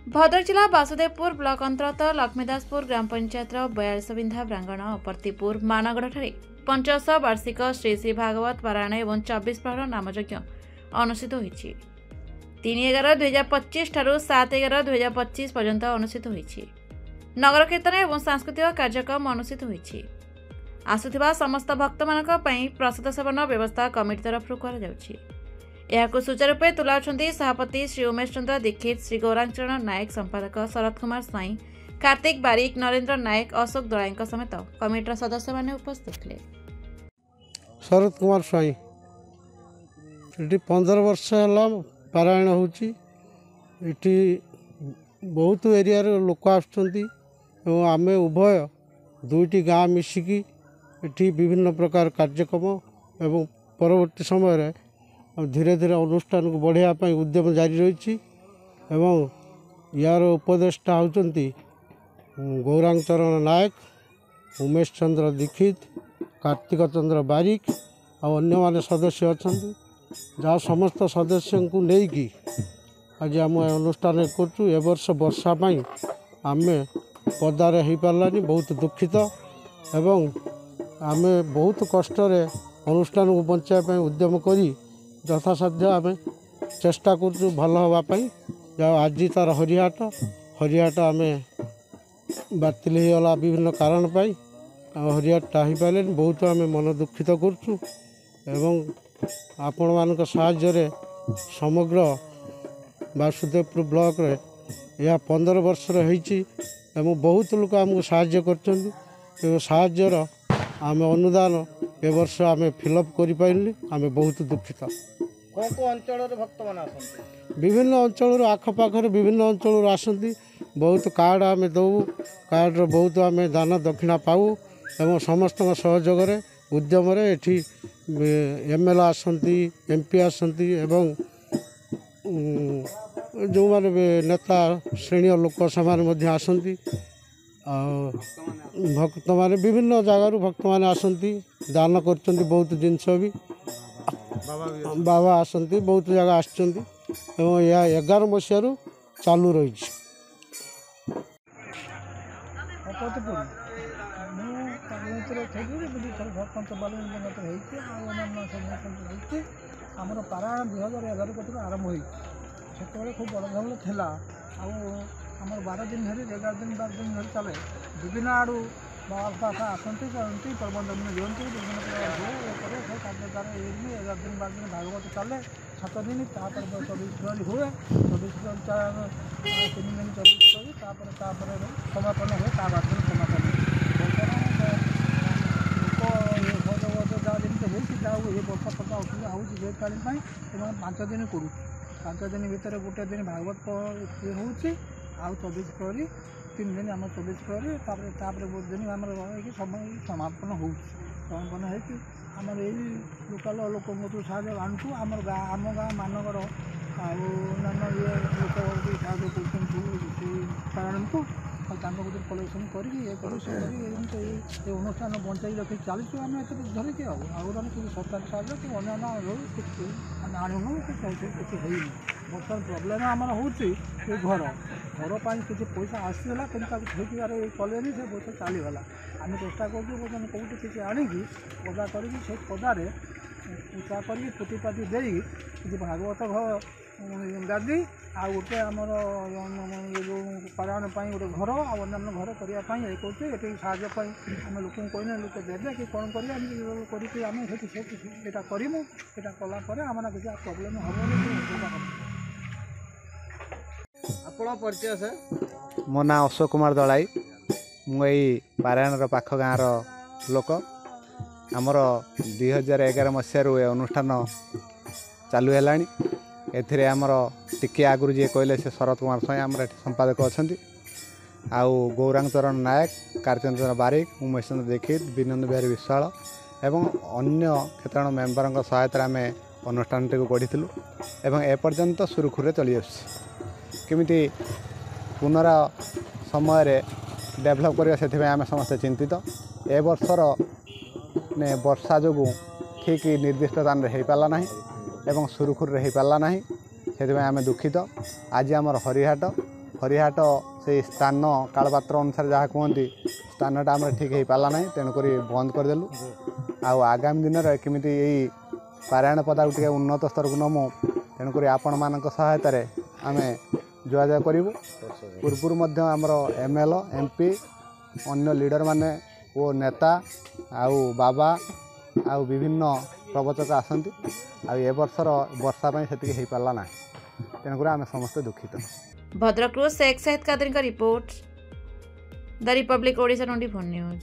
भद्रक जिला वासुदेवपुर ब्लॉक अंतर्गत लक्ष्मीदासपुर ग्राम पंचायत 42 बिंधा प्रांगण अपरतीपुर मानगढ़ 50 वार्षिक श्री श्री भागवत पारायण और 24 प्रहर नामयज्ञ अनुष्ठित होती 3/11/2025 ठारू 7/11/2025 पर्यंत अनुष्ठित होती। नगर कीर्तन और सांस्कृतिक कार्यक्रम अनुष्ठित होती। आसुथिबा समस्त भक्त मानक पई प्रसाद सेवन व्यवस्था कमिटी तरफ यह सुचारूपे तुलाउछंती सभापति श्री उमेश चंद्र दीक्षित, श्री गौरांगचरण नायक, संपादक शरद कुमार स्वाई, कार्तिक बारिक, नरेंद्र नायक, अशोक दलाई समेत कमिटर सदस्य माने उपस्थित थे। शरद कुमार स्वाई 15 वर्ष है पारायण होची। बहुत एरिया लोक आम उभय दुईटी गाँ मिसिकी विभिन्न प्रकार कार्यक्रम एवं परवर्ती समय धीरे धीरे अनुष्ठान को बढ़ावाई उद्यम जारी रही एवं यार उपदेष्टा होती गौरांगचरण नायक, उमेश चंद्र दीक्षित, कार्तिक चंद्र बारिक और अन्य सदस्य अच्छा जहाँ समस्त सदस्य को लेकिन आज आम अनुष्ठान करूँ। ए वर्ष वर्षा आम पदार हो पारानी बहुत दुखित एवं आम बहुत कष्ट अनुष्ठान को बचाई उद्यम करी यथासाध्य आम चेष्टा कर भल हाँपाई। आज तार हरिहाट आम बातिल होगा विभिन्न कारण पाई हरिहाटा हो पारे बहुत आम मन दुखित करूँ एवं आपण मान साहाय्य समग्र वासुदेवपुर ब्लॉक रे यह 15 वर्ष एवं बहुत लोग आमको साहाय्य कर साहाय्यर आम अनुदान ए वर्ष आम फिलअप कर आम बहुत दुखित। विभिन्न अंचल आखपाखर विभिन्न अंचल आसती बहुत कार्ड आम दौ कार्ड बहुत आम दान दक्षिणा पाऊ एवं समस्त सहयोग उद्यम एटी एमएलए आसती एमपी आसती एवं जो माने नेता श्रेणी लोक से आसती भक्त माने विभिन्न जगार भक्त माने आसती दान कर बहुत जिनस भी बाबा आसती बहुत जगह आसचंदी एवं यह 11 मसीह चालू रही। आमर पारायण 2011 कतु आरंभ होते खूब बड़ धरण था आमर 12 दिन धरी 11 दिन 12 दिन धरी चले विभिन्न आड़ू बाबा आसती करती प्रबंधन दिखती विभिन्न प्रकार हुए कार्य द्वारा 11 दिन 12 दिन भागवत चले 7 दिन तापर 24 प्रहरी हुए 24 प्रहरी 3 दिन 24 प्रहरी समापन हुए बाद दिन समापन लोक जमी होती ये वर्षा फर्षा असुविधा हो पानी 5 दिन करूँ 5 दिन भितर गोटे दिन भागवत हो 24 प्रहरी 3 दिन आम 24 प्रहरी बहुत दिन आम समय समापन हो समापन होती आम यही लोकाल लोक साहय आणु आम गाँ मानकर अन्य ये लोक भी साहय कारण को कलेक्शन कर अनुष्ठान बचाई रखी चलू आम धरिकी आगे किसी सरकार साहय कि अन्य आणुन किसी बर्तमान प्रोब्लेम आम हूँ घर पर किसी पैसा आसला कि ठीक कले से पैसा चलीगला आम चेषा कर कौटी किसी आणिकी पदा कर पदारे पूजा कर पुटीपाटी दे कि भागवत गादी आ गोटे आमर जो पारायण गोटे घर अन्य घर करने ये कहते साहय आम लोक कहने लोक देवे कि कौन करें करूँ यहाँ कलापर आम किसी प्रोब्लेम हम आपण परिचय से मो ना अशोक कुमार दलाई मुई पारायण पाख गाँव लोक आमर 2011 मसीह अनुष्ठान चालू है एथिरे आमर टिके आगुरी जी कहले से शरद कुमार स्वाई आमर संपादक अच्छा आउ गौरांगचरण नायक, कार्तिक बारिक, उमेश चंद्र दीक्षित, विनोद बिहारी विश्वाल एवं अन्य क्षेत्र मेम्बर सहायता आम अनुष्ठान टी गढ़ी एवं एपर्यंत सुरुखुरे चली केमिति पुनर समय डेभलप करवा से आम समस्त चिंतित ए वर्षर ने वर्षा जो ठीक निर्दिष्ट स्थान हो पारा ना एवं सुरुखुरे हो पारा ना से आम दुखित। आज आमर हरिहाट हरिहाट से स्थान कालपात्र अनुसार जहाँ कहते स्थानटा आम ठीक हो पारा ना तेणुक बंद करदेलु आगामी दिन में केमी यही पारायण पदा टे उन्नत स्तर को नमु तेणुक आपण मान सहायतार आम जोगाजोग करूँ पूर्वर आमर ML MP अन्य लीडर माने वो नेता आउ बाबा आउ विभिन्न प्रवचक आसती ए वर्षर वर्षा से हो पारा ना तेणुक आम समस्ते दुखित। भद्रकरू शेख साहिद कादरी का report the Republic Odisha 24 news.